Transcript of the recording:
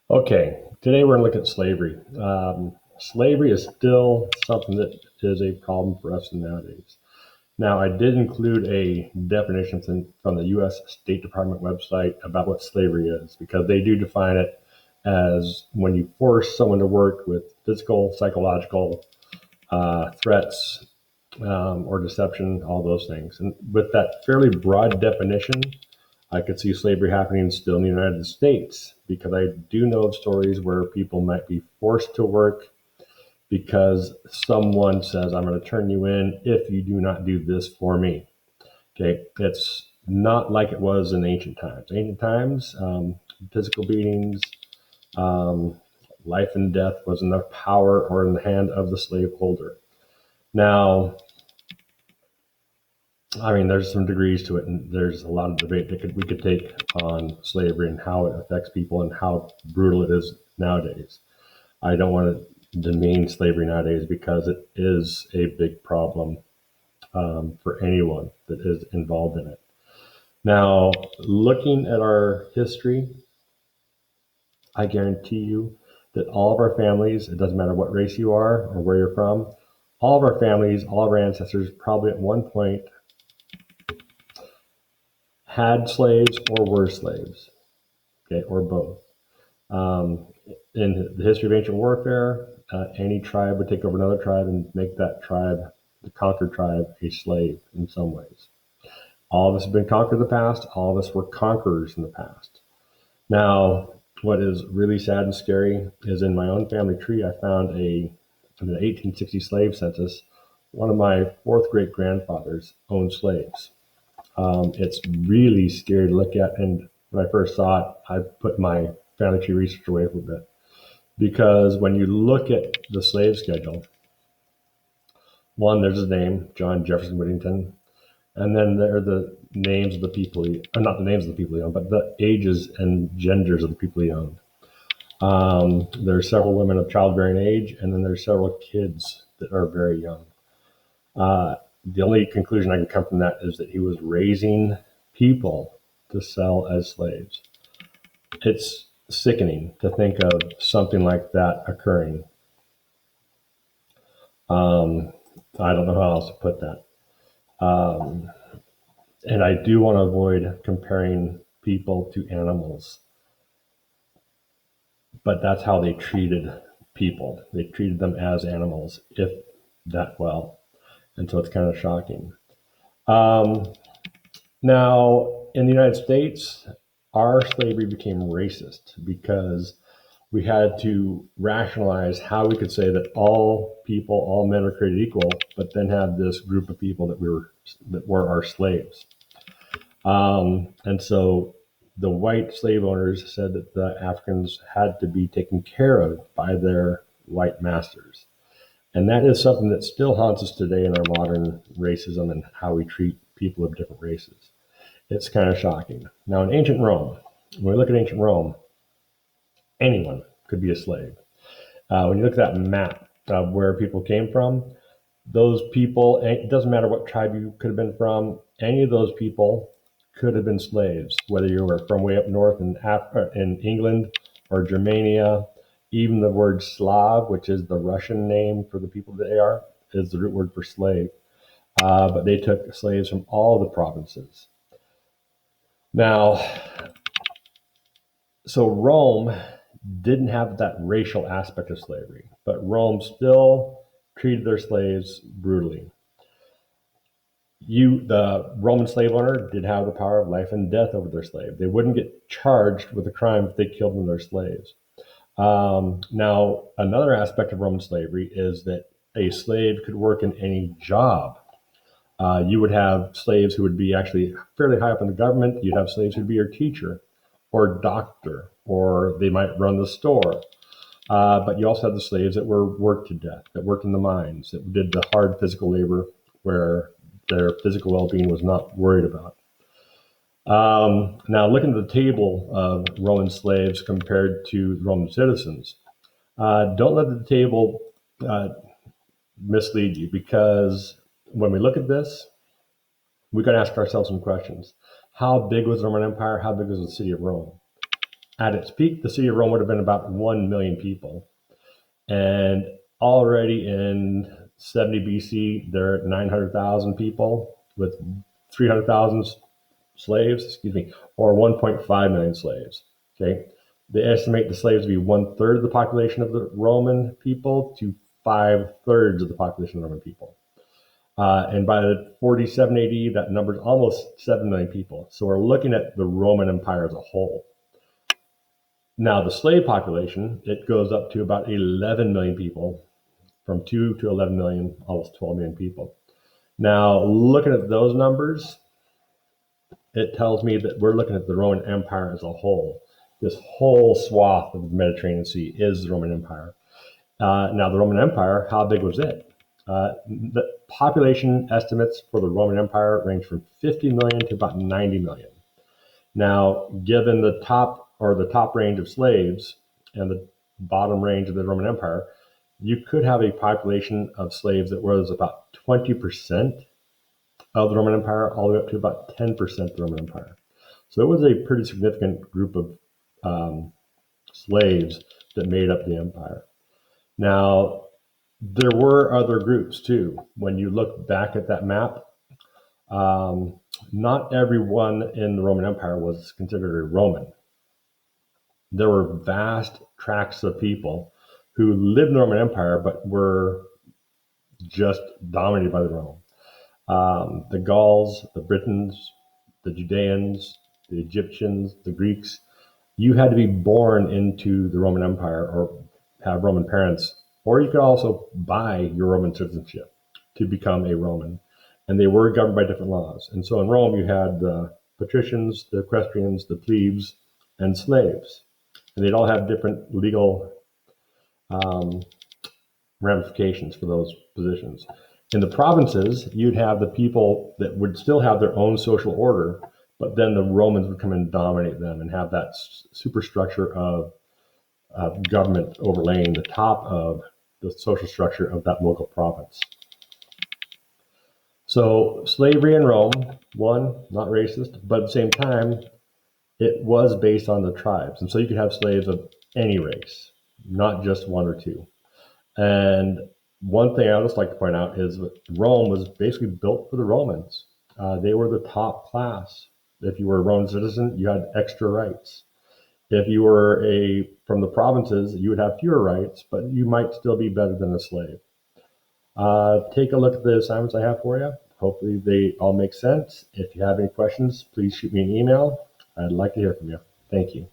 Okay, today we're going to look at slavery. Slavery is still something that is a problem for us nowadays. Now, I did include a definition from the U.S. State Department website about what slavery is, because they do define it as when you force someone to work with physical, psychological threats or deception, all those things. And with that fairly broad definition, I could see slavery happening still in the United States because I do know of stories where people might be forced to work because someone says, I'm going to turn you in if you do not do this for me. Okay, it's not like it was in ancient times. Ancient times, physical beatings, um, life and death was in the power or in the hand of the slaveholder. Now, I mean, there's some degrees to it, and there's a lot of debate that we could take on slavery and how it affects people and how brutal it is nowadays. I don't want to demean slavery nowadays because it is a big problem for anyone that is involved in it. Now, looking at our history, I guarantee you that all of our families, it doesn't matter what race you are or where you're from, all of our families, all of our ancestors probably at one point had slaves or were slaves, okay, or both. Um, in the history of ancient warfare, any tribe would take over another tribe and make that tribe, the conquered tribe, a slave in some ways. All of us have been conquered in the past. All of us were conquerors in the past. Now, what is really sad and scary is in my own family tree, I found in the 1860 slave census, one of my fourth great grandfathers owned slaves. It's really scary to look at. And when I first saw it, I put my family tree research away for a bit. Because when you look at the slave schedule, one, there's his name, John Jefferson Whittington, and then there are the names of the people, not the names of the people he owned, but the ages and genders of the people he owned. There are several women of childbearing age, and then there's several kids that are very young. Uh, the only conclusion I can come from that is that he was raising people to sell as slaves. It's sickening to think of something like that occurring. Um, I don't know how else to put that. Um, and I do want to avoid comparing people to animals, but that's how they treated people. They treated them as animals, if that well. And so it's kind of shocking. Um, Now, in the United States, our slavery became racist because we had to rationalize how we could say that all people, all men are created equal, but then have this group of people that were our slaves. And so the white slave owners said that the Africans had to be taken care of by their white masters. And that is something that still haunts us today in our modern racism and how we treat people of different races. It's kind of shocking. Now, in ancient Rome, when we look at ancient Rome, anyone could be a slave. When you look at that map of where people came from, those people, it doesn't matter what tribe you could have been from, any of those people could have been slaves, whether you were from way up north in England or Germania. Even the word Slav, which is the Russian name for the people that they are, is the root word for slave. But they took slaves from all the provinces. Now, so Rome didn't have that racial aspect of slavery, but Rome still treated their slaves brutally. The Roman slave owner, did have the power of life and death over their slave. They wouldn't get charged with a crime if they killed one of their slaves. Now, another aspect of Roman slavery is that a slave could work in any job. You would have slaves who would be actually fairly high up in the government. You'd have slaves who'd be your teacher or doctor, or they might run the store. But you also had the slaves that were worked to death, that worked in the mines, that did the hard physical labor where their physical well-being was not worried about. Now, looking at the table of Roman slaves compared to Roman citizens, don't let the table uh, mislead you, because when we look at this, we got to ask ourselves some questions. How big was the Roman Empire? How big was the city of Rome? At its peak, the city of Rome would have been about 1 million people. And already in 70 BC, there are 900,000 people with 300,000 slaves, or 1.5 million slaves. Okay. They estimate the slaves to be 1/3 of the population of the Roman people to 5/3 of the population of the Roman people. And by the 47 AD, that number is almost 7 million people. So we're looking at the Roman Empire as a whole. Now, the slave population, it goes up to about 11 million people, from 2 to 11 million, almost 12 million people. Now, looking at those numbers, it tells me that we're looking at the Roman Empire as a whole. This whole swath of the Mediterranean Sea is the Roman Empire. Now, the Roman Empire, how big was it? The population estimates for the Roman Empire range from 50 million to about 90 million. Now, given the top range of slaves and the bottom range of the Roman Empire, you could have a population of slaves that was about 20% of the Roman Empire, all the way up to about 10% of the Roman Empire. So it was a pretty significant group of slaves that made up the empire. Now, there were other groups too. When you look back at that map, not everyone in the Roman Empire was considered a Roman. There were vast tracts of people who lived in the Roman Empire but were just dominated by the Rome. The Gauls, the Britons, the Judeans, the Egyptians, the Greeks. You had to be born into the Roman Empire or have Roman parents, or you could also buy your Roman citizenship to become a Roman. And they were governed by different laws. And so in Rome, you had the patricians, the equestrians, the plebes, and slaves. And they'd all have different legal ramifications for those positions. In the provinces, you'd have the people that would still have their own social order, but then the Romans would come and dominate them and have that superstructure of government overlaying the top of the social structure of that local province. So slavery in Rome, one, not racist, but at the same time, it was based on the tribes. And so you could have slaves of any race, not just one or two. And one thing I would just like to point out is that Rome was basically built for the Romans. They were the top class. If you were a Roman citizen, you had extra rights. If you were from the provinces, you would have fewer rights, but you might still be better than a slave. Take a look at the assignments I have for you. Hopefully they all make sense. If you have any questions, please shoot me an email. I'd like to hear from you. Thank you.